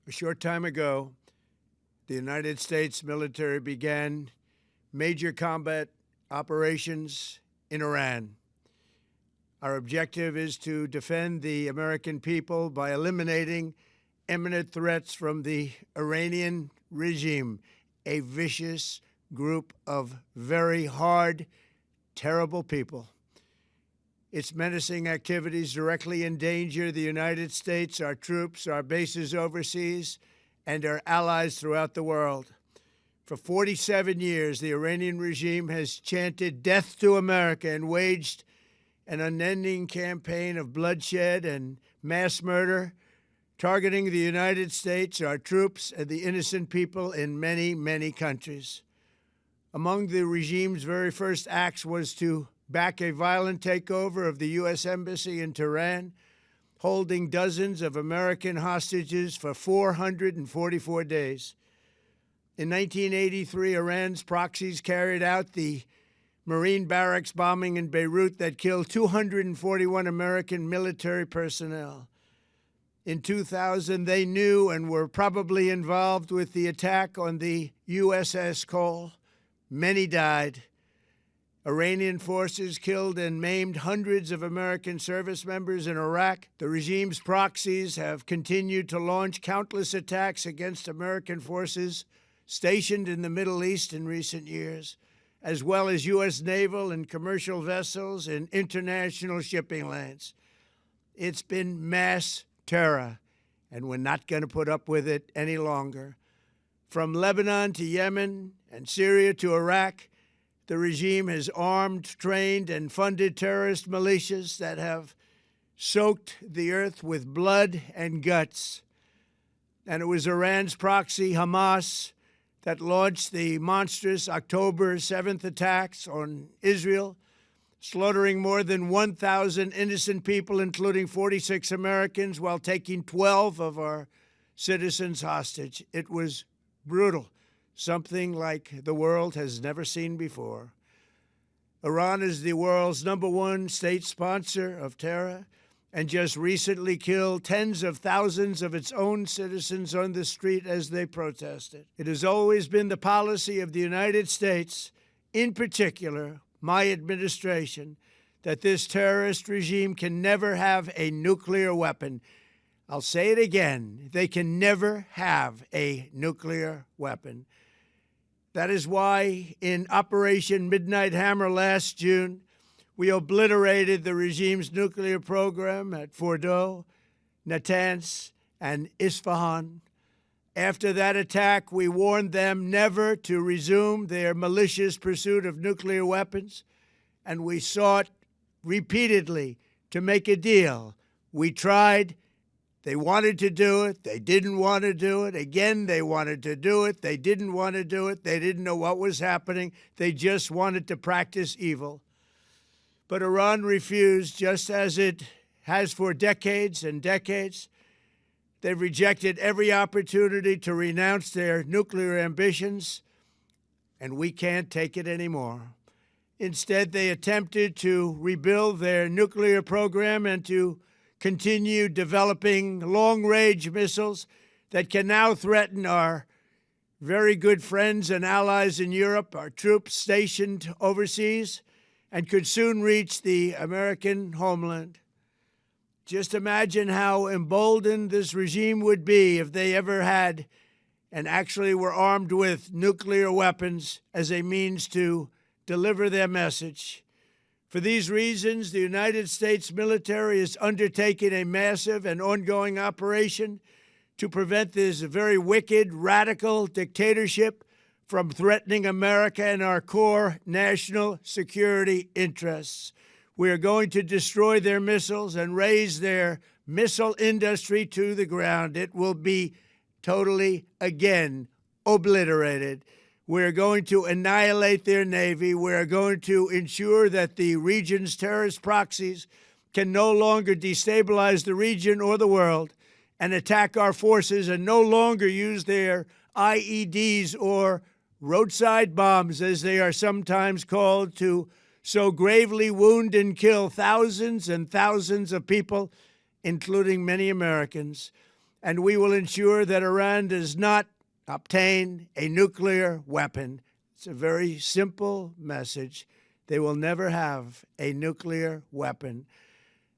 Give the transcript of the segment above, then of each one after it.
A short time ago, the United States military began major combat operations in Iran. Our objective is to defend the American people by eliminating imminent threats from the Iranian regime, a vicious group of very hard, terrible people. Its menacing activities directly endanger the United States, our troops, our bases overseas, and our allies throughout the world. For 47 years, the Iranian regime has chanted death to America and waged an unending campaign of bloodshed and mass murder, targeting the United States, our troops, and the innocent people in many, many countries. Among the regime's very first acts was to back a violent takeover of the U.S. Embassy in Tehran, holding dozens of American hostages for 444 days. In 1983, Iran's proxies carried out the Marine barracks bombing in Beirut that killed 241 American military personnel. In 2000, they knew and were probably involved with the attack on the USS Cole. Many died. Iranian forces killed and maimed hundreds of American service members in Iraq. The regime's proxies have continued to launch countless attacks against American forces stationed in the Middle East in recent years, as well as U.S. naval and commercial vessels in international shipping lanes. It's been mass terror, and we're not going to put up with it any longer. From Lebanon to Yemen and Syria to Iraq, the regime has armed, trained, and funded terrorist militias that have soaked the earth with blood and guts. And it was Iran's proxy, Hamas, that launched the monstrous October 7th attacks on Israel, slaughtering more than 1,000 innocent people, including 46 Americans, while taking 12 of our citizens hostage. It was brutal, something like the world has never seen before. Iran is the world's #1 state sponsor of terror and just recently killed tens of thousands of its own citizens on the street as they protested. It has always been the policy of the United States, in particular, my administration, that this terrorist regime can never have a nuclear weapon. I'll say it again, they can never have a nuclear weapon. That is why in Operation Midnight Hammer last June, we obliterated the regime's nuclear program at Fordow, Natanz, and Isfahan. After that attack, we warned them never to resume their malicious pursuit of nuclear weapons, and we sought repeatedly to make a deal. We tried. They wanted to do it. They didn't want to do it. Again, they wanted to do it. They didn't want to do it. They didn't know what was happening. They just wanted to practice evil. But Iran refused, just as it has for decades and decades. They've rejected every opportunity to renounce their nuclear ambitions, and we can't take it anymore. Instead, they attempted to rebuild their nuclear program and to continue developing long-range missiles that can now threaten our very good friends and allies in Europe, our troops stationed overseas, and could soon reach the American homeland. Just imagine how emboldened this regime would be if they ever had and actually were armed with nuclear weapons as a means to deliver their message. For these reasons, the United States military is undertaking a massive and ongoing operation to prevent this very wicked, radical dictatorship from threatening America and our core national security interests. We are going to destroy their missiles and raise their missile industry to the ground. It will be totally, again, obliterated. We're going to annihilate their Navy. We're going to ensure that the region's terrorist proxies can no longer destabilize the region or the world and attack our forces and no longer use their IEDs or roadside bombs, as they are sometimes called, to so gravely wound and kill thousands and thousands of people, including many Americans. and we will ensure that Iran does not obtain a nuclear weapon. It's a very simple message. They will never have a nuclear weapon.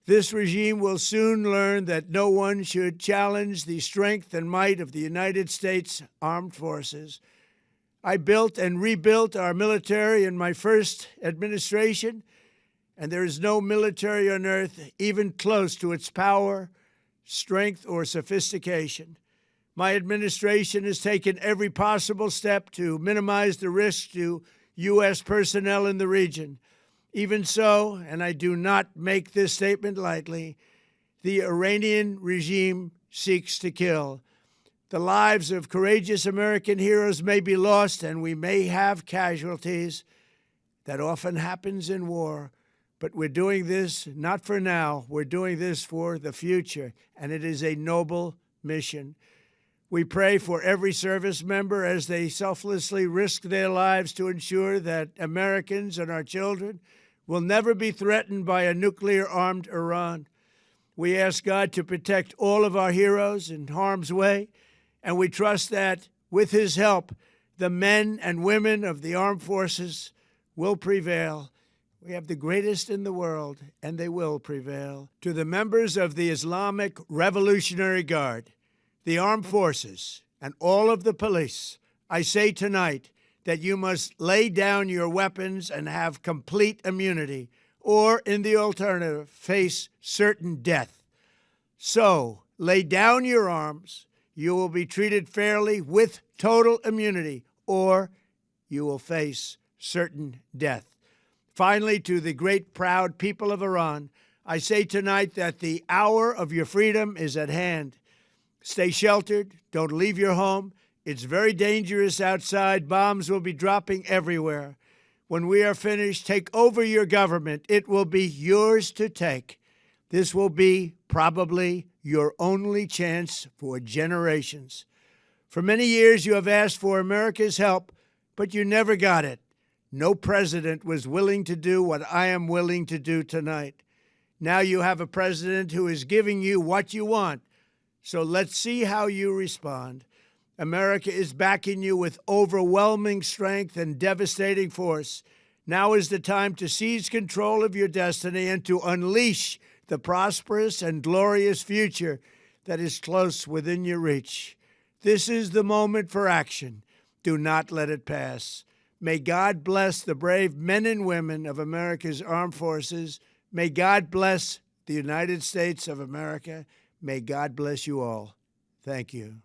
This regime will soon learn that no one should challenge the strength and might of the United States Armed Forces. I built and rebuilt our military in my first administration, and there is no military on earth even close to its power, strength, or sophistication. My administration has taken every possible step to minimize the risk to U.S. personnel in the region. Even so, and I do not make this statement lightly, the Iranian regime seeks to kill. The lives of courageous American heroes may be lost, and we may have casualties. That often happens in war. But we're doing this not for now. We're doing this for the future, and it is a noble mission. We pray for every service member as they selflessly risk their lives to ensure that Americans and our children will never be threatened by a nuclear-armed Iran. We ask God to protect all of our heroes in harm's way, and we trust that, with his help, the men and women of the armed forces will prevail. We have the greatest in the world, and they will prevail. To the members of the Islamic Revolutionary Guard, the armed forces, and all of the police, I say tonight that you must lay down your weapons and have complete immunity, or, in the alternative, face certain death. So, lay down your arms. You will be treated fairly with total immunity, or you will face certain death. Finally, to the great, proud people of Iran, I say tonight that the hour of your freedom is at hand. Stay sheltered. Don't leave your home. It's very dangerous outside. Bombs will be dropping everywhere. When we are finished, take over your government. It will be yours to take. This will be probably your only chance for generations. For many years, you have asked for America's help, but you never got it. No president was willing to do what I am willing to do tonight. Now you have a president who is giving you what you want. So let's see how you respond. America is backing you with overwhelming strength and devastating force. Now is the time to seize control of your destiny and to unleash the prosperous and glorious future that is close within your reach. This is the moment for action. Do not let it pass. May God bless the brave men and women of America's armed forces. May God bless the United States of America. May God bless you all. Thank you.